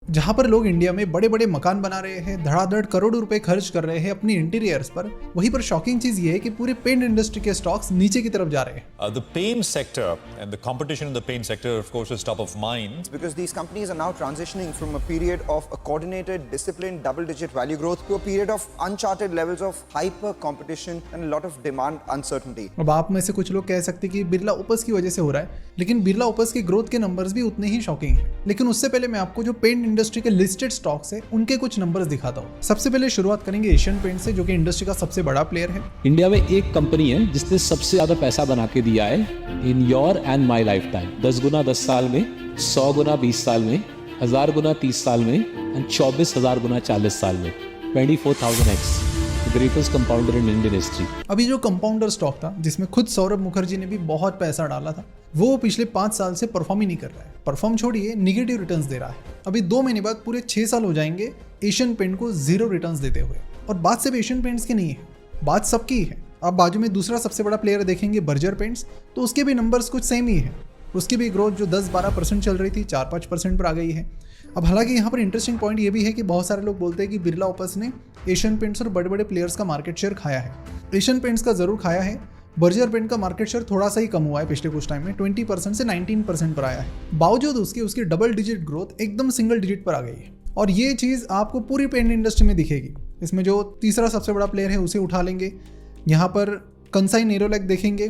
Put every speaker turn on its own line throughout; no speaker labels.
जहां पर लोग इंडिया में बड़े बड़े मकान बना रहे हैं, धड़ाधड़ करोड़ों रुपए खर्च कर रहे हैं अपनी इंटीरियर्स पर, वहीं पर शॉकिंग चीज ये है कि पूरे पेंट इंडस्ट्री के स्टॉक्स नीचे की तरफ जा रहे हैं।
The paint sector and the competition in the paint sector, of course, is top of mind.
Because these companies are now transitioning from a period of a coordinated, disciplined, double-digit value growth to a period of uncharted levels of hyper competition and a lot of demand uncertainty.
अब आप में से कुछ लोग कह सकते हैं कि बिरला ओपस की वजह से हो रहा है, लेकिन बिरला ओपस के ग्रोथ के नंबर्स भी उतने ही शॉकिंग हैं। लेकिन उससे पहले मैं आपको जो पेंट इंडस्ट्री के लिस्टेड स्टॉक्स है उनके कुछ नंबर्स दिखाता हूँ। सबसे पहले शुरुआत करेंगे एशियन पेंट से, जो कि इंडस्ट्री का सबसे बड़ा प्लेयर है।
इंडिया में एक कंपनी है जिसने सबसे ज्यादा पैसा बना के दिया है in your and my life time. 10 गुना 10 साल में, 100 गुना 20 साल में, 1000 गुना 30 साल में एंड 24,000 गुना 40 साल में। 24,000x, greatest compounder in Indian history.
अभी जो कंपाउंडर स्टॉक था जिसमें खुद सौरभ मुखर्जी ने भी बहुत पैसा डाला था, वो पिछले 5 साल से परफॉर्म ही नहीं कर रहा है। परफॉर्म छोड़िए, निगेटिव रिटर्न्स दे रहा है। अभी 2 महीने बाद पूरे 6 साल हो जाएंगे एशियन पेंट को 0 रिटर्न्स देते हुए। और बात सिर्फ एशियन पेंट्स की नहीं है, बात सबकी है। आप बाजू में दूसरा सबसे बड़ा प्लेयर देखेंगे बर्जर पेंट्स, तो उसके भी नंबर्स कुछ सेम ही है। उसकी भी ग्रोथ जो 10-12% चल रही थी 4-5% पर आ गई है। अब हालांकि यहाँ पर इंटरेस्टिंग पॉइंट ये भी है कि बहुत सारे लोग बोलते हैं कि बिरला ओपस ने एशियन पेंट्स और बड़े बड़े प्लेयर्स का मार्केट शेयर खाया है। एशियन पेंट्स का जरूर खाया है, बर्जर पेंट का मार्केट शेयर थोड़ा सा ही कम हुआ है पिछले कुछ टाइम में, 20% से 19% पर आया है। बावजूद उसकी डबल डिजिट ग्रोथ एकदम सिंगल डिजिट पर आ गई है। और ये चीज़ आपको पूरी पेंट इंडस्ट्री में दिखेगी। इसमें जो तीसरा सबसे बड़ा प्लेयर है उसे उठा लेंगे, यहाँ पर कंसाई नेरोलैक देखेंगे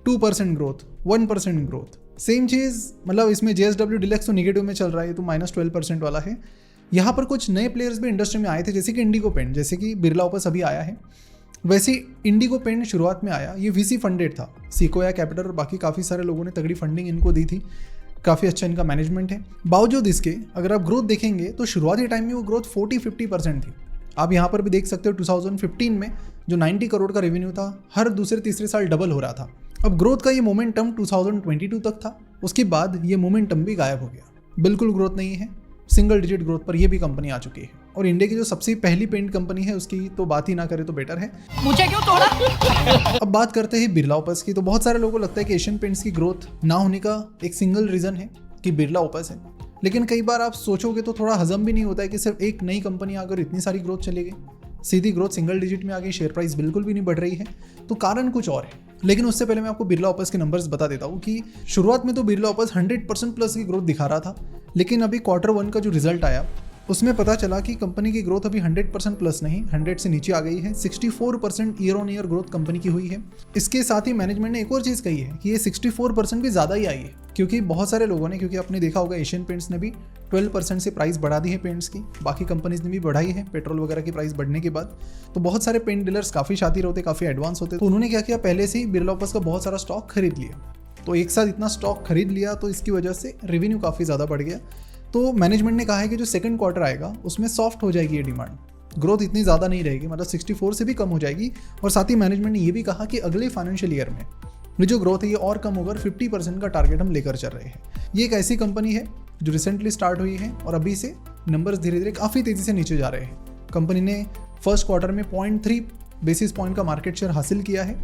2% ग्रोथ, 1% ग्रोथ। सेम चीज़ मतलब इसमें JSW डिलक्स तो निगेटिव में चल रहा है, तो -12% वाला है। यहाँ पर कुछ नए प्लेयर्स भी इंडस्ट्री में आए थे, जैसे कि इंडिगो पेंट, जैसे कि बिरला ओपस अभी आया है, वैसे इंडिगो पेंट शुरुआत में आया। ये VC फंडेड था, सिकोया कैपिटल और बाकी काफ़ी सारे लोगों ने तगड़ी फंडिंग इनको दी थी। काफ़ी अच्छा इनका मैनेजमेंट है। बावजूद इसके अगर आप ग्रोथ देखेंगे तो शुरुआती टाइम में वो ग्रोथ 40-50% थी। आप यहाँ पर भी देख सकते हो 2015 में जो 90 करोड़ का रेवेन्यू था, हर दूसरे तीसरे साल डबल हो रहा था। अब ग्रोथ का ये मोमेंटम 2022 तक था, उसके बाद ये मोमेंटम भी गायब हो गया। बिल्कुल ग्रोथ नहीं है, सिंगल डिजिट ग्रोथ पर ये भी कंपनी आ चुकी है। और इंडिया की जो सबसे पहली पेंट कंपनी है उसकी तो बात ही ना करे तो बेटर है।
मुझे क्यों तोड़ा?
अब बात करते हैं बिरला ओपस की। तो बहुत सारे लोगों को लगता है कि एशियन पेंट्स की ग्रोथ ना होने का एक सिंगल रीजन है कि बिरला ओपस है, लेकिन कई बार आप सोचोगे तो थोड़ा हजम भी नहीं होता है कि सिर्फ एक नई कंपनी आकर इतनी सारी ग्रोथ चली गई, सीधी ग्रोथ सिंगल डिजिट में आ गई, शेयर प्राइस बिल्कुल भी नहीं बढ़ रही है। तो कारण कुछ और है। लेकिन उससे पहले मैं आपको बिरला ओपस के नंबर्स बता देता हूँ कि शुरुआत में तो बिरला ओपस 100% प्लस की ग्रोथ दिखा रहा था, लेकिन अभी Q1 का जो रिजल्ट आया उसमें पता चला कि कंपनी की ग्रोथ अभी 100% प्लस नहीं, 100 से नीचे आ गई है। 64% year on year growth company की हुई है। इसके साथ ही मैनेजमेंट ने एक और चीज़ कही है कि ये 64% भी ज़्यादा ही आई है, क्योंकि बहुत सारे लोगों ने, क्योंकि आपने देखा होगा एशियन पेंट्स ने भी 12% से प्राइस बढ़ा दी है पेंट्स की, बाकी कंपनीज ने भी बढ़ाई है पेट्रोल वगैरह की प्राइस बढ़ने के बाद। तो बहुत सारे पेंट डीलर्स काफ़ी शातिर होते, काफ़ी एडवांस होते, तो उन्होंने क्या किया, पहले से ही बिरला ओपस का बहुत सारा स्टॉक खरीद लिया। तो एक साथ इतना स्टॉक खरीद लिया तो इसकी वजह से रेवेन्यू काफ़ी ज़्यादा बढ़ गया। तो मैनेजमेंट ने कहा है कि जो सेकंड क्वार्टर आएगा उसमें सॉफ्ट हो जाएगी ये डिमांड, ग्रोथ इतनी ज़्यादा नहीं रहेगी, मतलब 64 से भी कम हो जाएगी। और साथ ही मैनेजमेंट ने ये भी कहा कि अगले फाइनेंशियल ईयर में ये जो ग्रोथ है ये और कम होकर 50% का टारगेट हम लेकर चल रहे हैं। ये एक ऐसी कंपनी है जो रिसेंटली स्टार्ट हुई है और अभी से नंबर्स धीरे धीरे काफ़ी तेज़ी से नीचे जा रहे हैं। कंपनी ने फर्स्ट क्वार्टर में 0.3 बेसिस पॉइंट का मार्केट शेयर हासिल किया है।